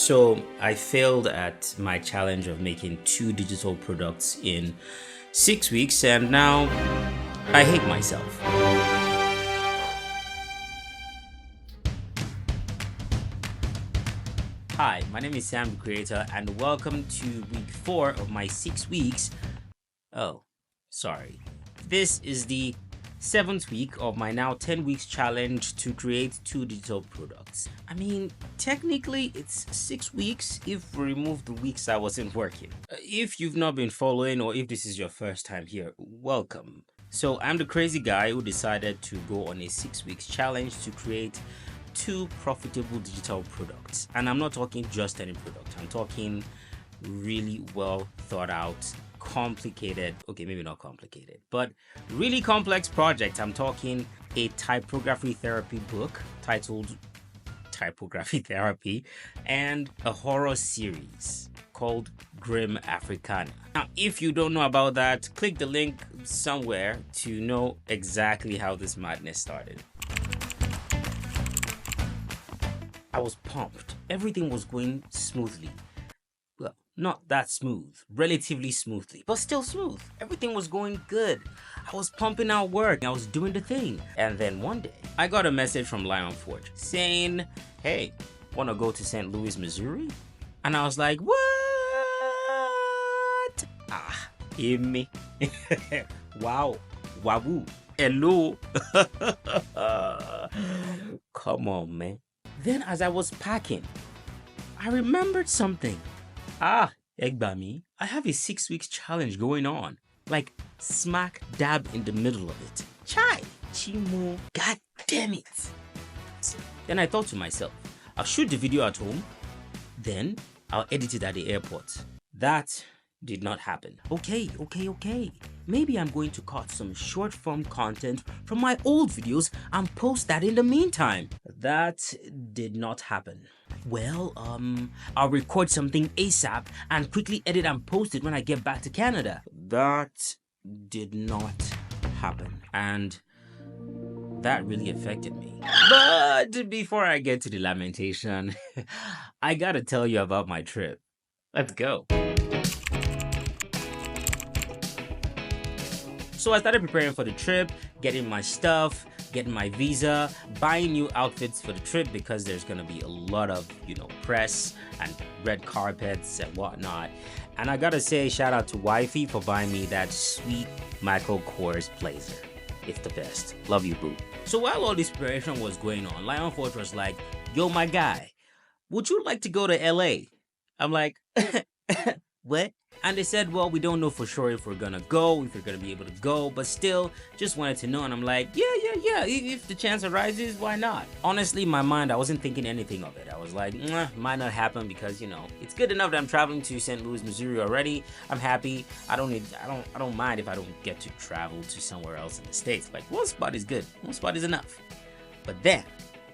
So I failed at my challenge of making 2 digital products in 6 weeks, and now I hate myself. Hi, my name is Sam the Creator, and welcome to week 4 of my 6 weeks. Oh, sorry. This is the 7th week of my now 10 weeks challenge to create 2 digital products. I mean, technically it's 6 weeks if we remove the weeks I wasn't working. If you've not been following, or if this is your first time here, welcome. So I'm the crazy guy who decided to go on a 6 weeks challenge to create 2 profitable digital products. And I'm not talking just any product. I'm talking really well thought out, complicated, okay, maybe not complicated, but really complex project. I'm talking a typography therapy book titled Typography Therapy and a horror series called Grim Africana. Now, if you don't know about that, click the link somewhere to know exactly how this madness started. I was pumped. Everything was going smoothly. Well, not that smooth, relatively smoothly, but still smooth. Everything was going good. I was pumping out work. I was doing the thing. And then one day, I got a message from Lion Forge saying, hey, want to go to St. Louis, Missouri? And I was like, what? Me. Wow. Waboo. Hello. Come on, man. Then as I was packing, I remembered something. Egbami, I have a 6 weeks challenge going on. Like smack dab in the middle of it. Chai, Chimo, god damn it. Then I thought to myself, I'll shoot the video at home, then I'll edit it at the airport. That did not happen. Okay. Maybe I'm going to cut some short form content from my old videos and post that in the meantime. That did not happen. Well, I'll record something ASAP and quickly edit and post it when I get back to Canada. That did not happen. And that really affected me. But before I get to the lamentation, I gotta tell you about my trip. Let's go. So I started preparing for the trip, getting my stuff, getting my visa, buying new outfits for the trip because there's gonna be a lot of, press and red carpets and whatnot. And I gotta say, shout out to Wifey for buying me that sweet Michael Kors blazer. It's the best. Love you, boo. So while all this preparation was going on, Lion Forge was like, yo, my guy, would you like to go to LA? I'm like, what? And they said, well, we don't know for sure if we're gonna go, if we're gonna be able to go, but still, just wanted to know. And I'm like, yeah. If the chance arises, why not? Honestly, in my mind, I wasn't thinking anything of it. I was like, might not happen because, it's good enough that I'm traveling to St. Louis, Missouri already. I'm happy. I don't mind if I don't get to travel to somewhere else in the States. Like, one spot is good. One spot is enough. But then,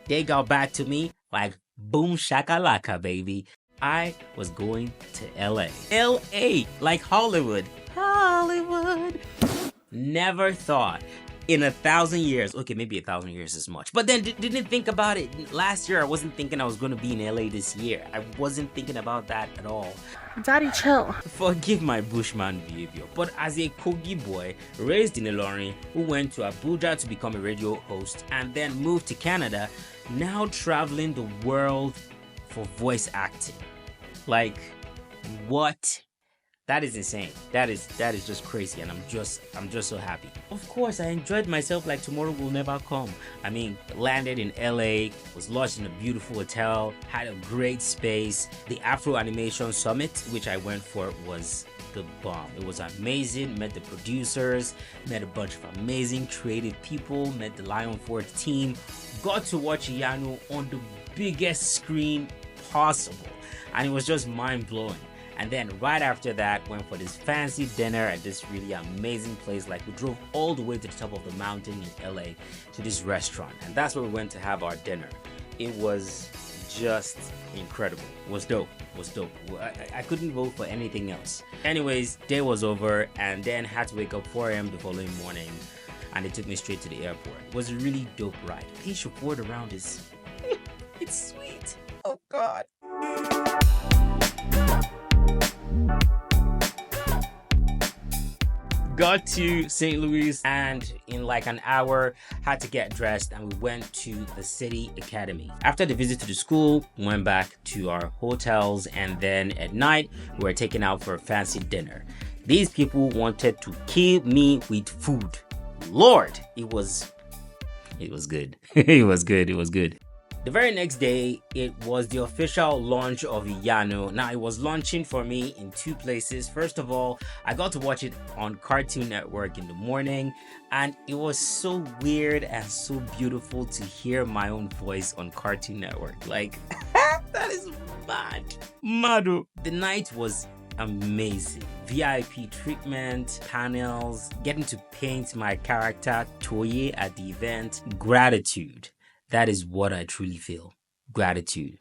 they got back to me like, boom shakalaka, baby. I was going to LA. LA, like Hollywood. Never thought in 1,000 years. Okay, maybe 1,000 years is much. But then didn't think about it. Last year, I wasn't thinking I was going to be in LA this year. I wasn't thinking about that at all. Daddy, chill. Forgive my bushman behavior. But as a Kogi boy, raised in Ilorin, who went to Abuja to become a radio host and then moved to Canada, now traveling the world for voice acting. Like, what? That is insane. That is just crazy, and I'm just so happy. Of course, I enjoyed myself like tomorrow will never come. I mean, landed in LA, was lodged in a beautiful hotel, had a great space. The Afro Animation Summit, which I went for, was the bomb. It was amazing. Met the producers, met a bunch of amazing creative people, met the Lion Forge team, got to watch Iyanu on the biggest screen possible, and it was just mind-blowing. And then right after that, went for this fancy dinner at this really amazing place. Like, we drove all the way to the top of the mountain in LA to this restaurant, and that's where we went to have our dinner. It was just incredible. It was dope. I couldn't vote for anything else. Anyways, day was over, and then had to wake up 4 a.m. the following morning, and they took me straight to the airport. It was a really dope ride. Facial board around is it's sweet. Oh God. got to St. Louis and in like an hour had to get dressed and we went to the City Academy. After the visit to the school, we went back to our hotels and then at night we were taken out for a fancy dinner. These people wanted to kill me with food. Lord, it was good. It was good. The very next day, it was the official launch of Iyanu. Now, it was launching for me in two places. First of all, I got to watch it on Cartoon Network in the morning, and it was so weird and so beautiful to hear my own voice on Cartoon Network. Like, that is mad. Madu. The night was amazing. VIP treatment, panels, getting to paint my character Toye at the event. Gratitude. That is what I truly feel. Gratitude.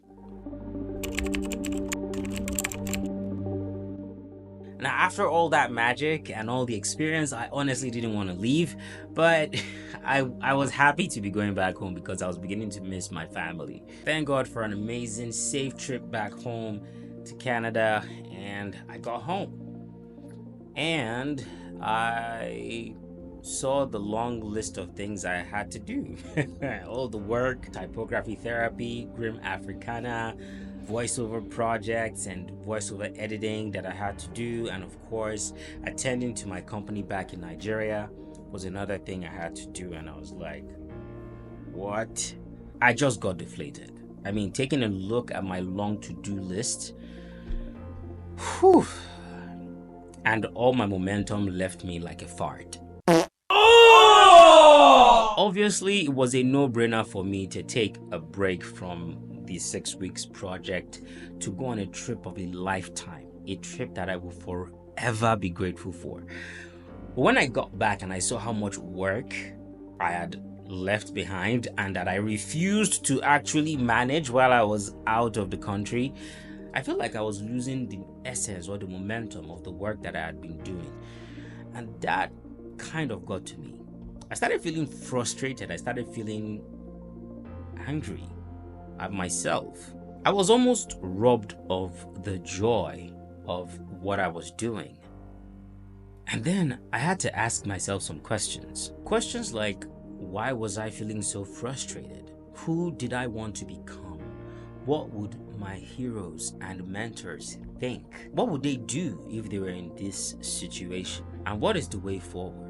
Now, after all that magic and all the experience, I honestly didn't want to leave, but I was happy to be going back home because I was beginning to miss my family. Thank God for an amazing, safe trip back home to Canada, and I got home. And I saw the long list of things I had to do. All the work, typography therapy, Grim Africana, voiceover projects and voiceover editing that I had to do, and of course attending to my company back in Nigeria was another thing I had to do. And I was like, what? I just got deflated. I mean, taking a look at my long to-do list, whew, and all my momentum left me like a fart. Obviously, it was a no-brainer for me to take a break from the 6 weeks project to go on a trip of a lifetime, a trip that I will forever be grateful for. But when I got back and I saw how much work I had left behind and that I refused to actually manage while I was out of the country, I felt like I was losing the essence or the momentum of the work that I had been doing. And that kind of got to me. I started feeling frustrated. I started feeling angry at myself. I was almost robbed of the joy of what I was doing. And then I had to ask myself some questions. Questions like, why was I feeling so frustrated? Who did I want to become? What would my heroes and mentors think? What would they do if they were in this situation? And what is the way forward?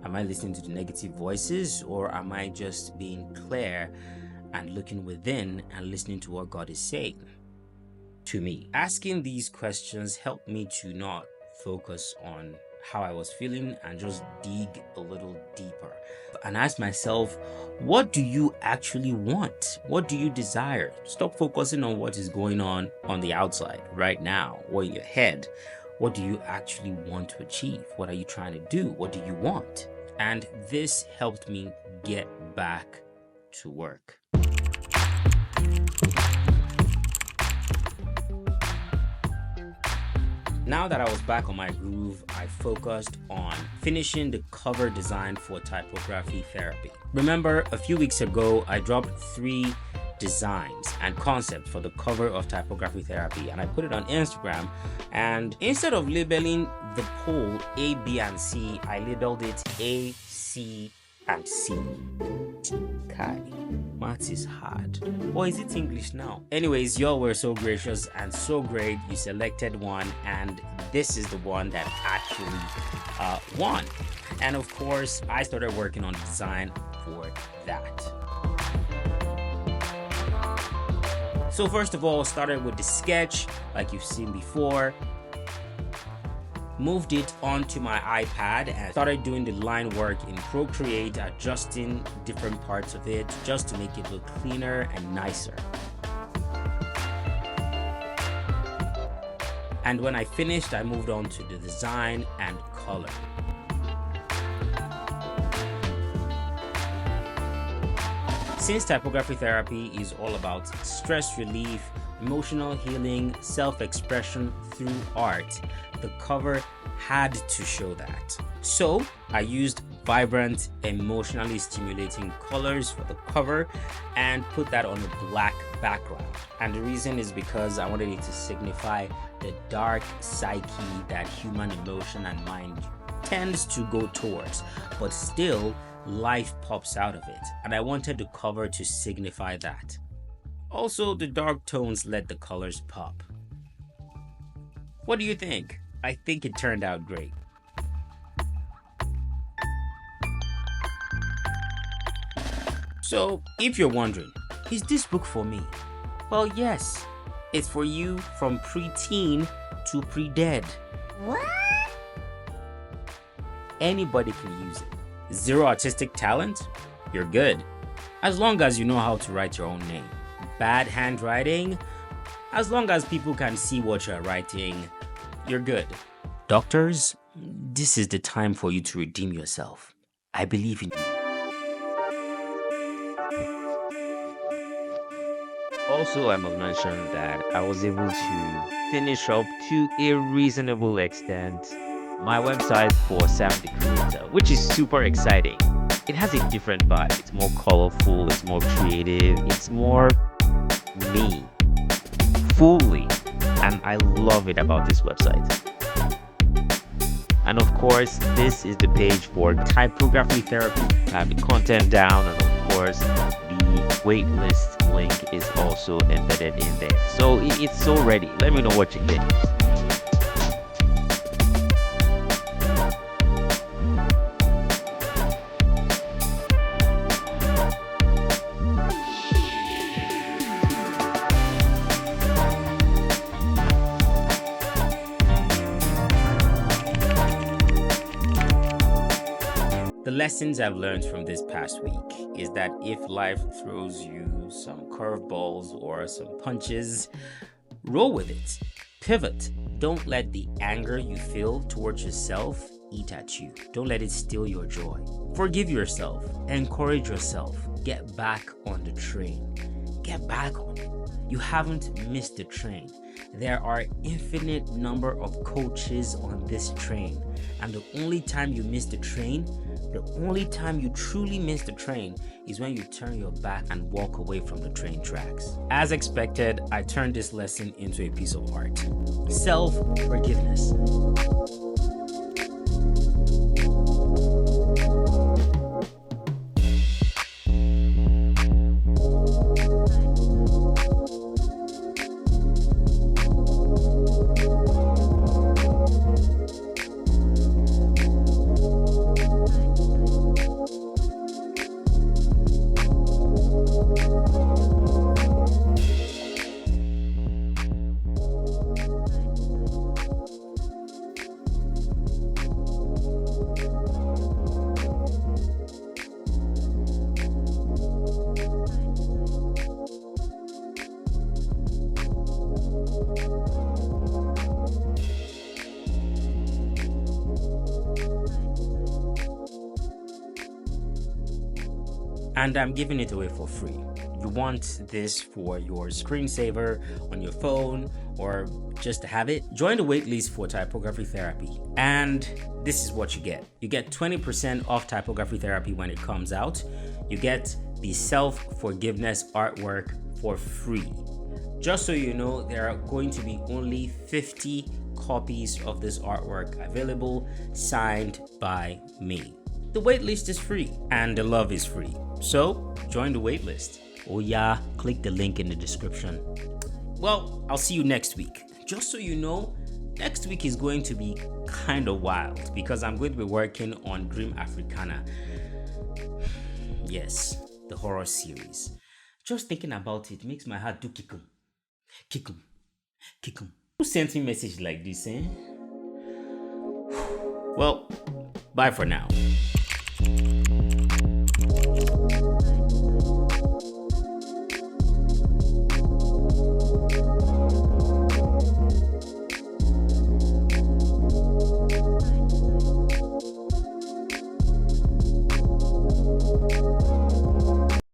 Am I listening to the negative voices, or am I just being clear and looking within and listening to what God is saying to me? Asking these questions helped me to not focus on how I was feeling and just dig a little deeper and ask myself, what do you actually want? What do you desire? Stop focusing on what is going on the outside right now or in your head. What do you actually want to achieve? What are you trying to do? What do you want? And this helped me get back to work. Now that I was back on my groove, I focused on finishing the cover design for Typography Therapy. Remember, a few weeks ago, I dropped 3 designs and concepts for the cover of Typography Therapy, and I put it on Instagram. And instead of labeling the poll A, B, and C, I labeled it A, C, and C. Kai, maths is hard. Or is it English now? Anyways, y'all were so gracious and so great. You selected one, and this is the one that actually won. And of course, I started working on design for that. So first of all, started with the sketch like you've seen before, moved it onto my iPad and started doing the line work in Procreate, adjusting different parts of it just to make it look cleaner and nicer. And when I finished, I moved on to the design and color. Since Typography Therapy is all about stress relief, emotional healing, self-expression through art, the cover had to show that. So I used vibrant, emotionally stimulating colors for the cover and put that on a black background. And the reason is because I wanted it to signify the dark psyche that human emotion and mind tends to go towards, but still life pops out of it, and I wanted the cover to signify that. Also, the dark tones let the colors pop. What do you think? I think it turned out great. So, if you're wondering, is this book for me? Well, yes, it's for you from pre-teen to pre-dead. What? Anybody can use it. Zero artistic talent? You're good. As long as you know how to write your own name. Bad handwriting? As long as people can see what you're writing, you're good. Doctors, this is the time for you to redeem yourself. I believe in you. Also, I must mention that I was able to finish up to a reasonable extent my website for Sam the Creator, which is super exciting. It has a different vibe. It's more colorful, it's more creative, it's more me, fully, and I love it about this website. And of course, this is the page for Typography Therapy. I have the content down, and of course, the waitlist link is also embedded in there. So it's so ready. Let me know what you think. The lessons I've learned from this past week is that if life throws you some curveballs or some punches, roll with it. Pivot. Don't let the anger you feel towards yourself eat at you. Don't let it steal your joy. Forgive yourself. Encourage yourself. Get back on the train. Get back on it. You haven't missed the train. There are infinite number of coaches on this train, and the only time you miss the train, the only time you truly miss the train is when you turn your back and walk away from the train tracks. As expected, I turned this lesson into a piece of art. Self-forgiveness. And I'm giving it away for free. You want this for your screensaver on your phone or just to have it? Join the waitlist for Typography Therapy. And this is what you get. You get 20% off Typography Therapy when it comes out. You get the self-forgiveness artwork for free. Just so you know, there are going to be only 50 copies of this artwork available, signed by me. The waitlist is free and the love is free. So join the waitlist. Oh yeah, click the link in the description. Well, I'll see you next week. Just so you know, next week is going to be kind of wild because I'm going to be working on Grim Africana. Yes, the horror series. Just thinking about it makes my heart do kikum. Kikum. Kikum. Who sent me a message like this, eh? Well, bye for now.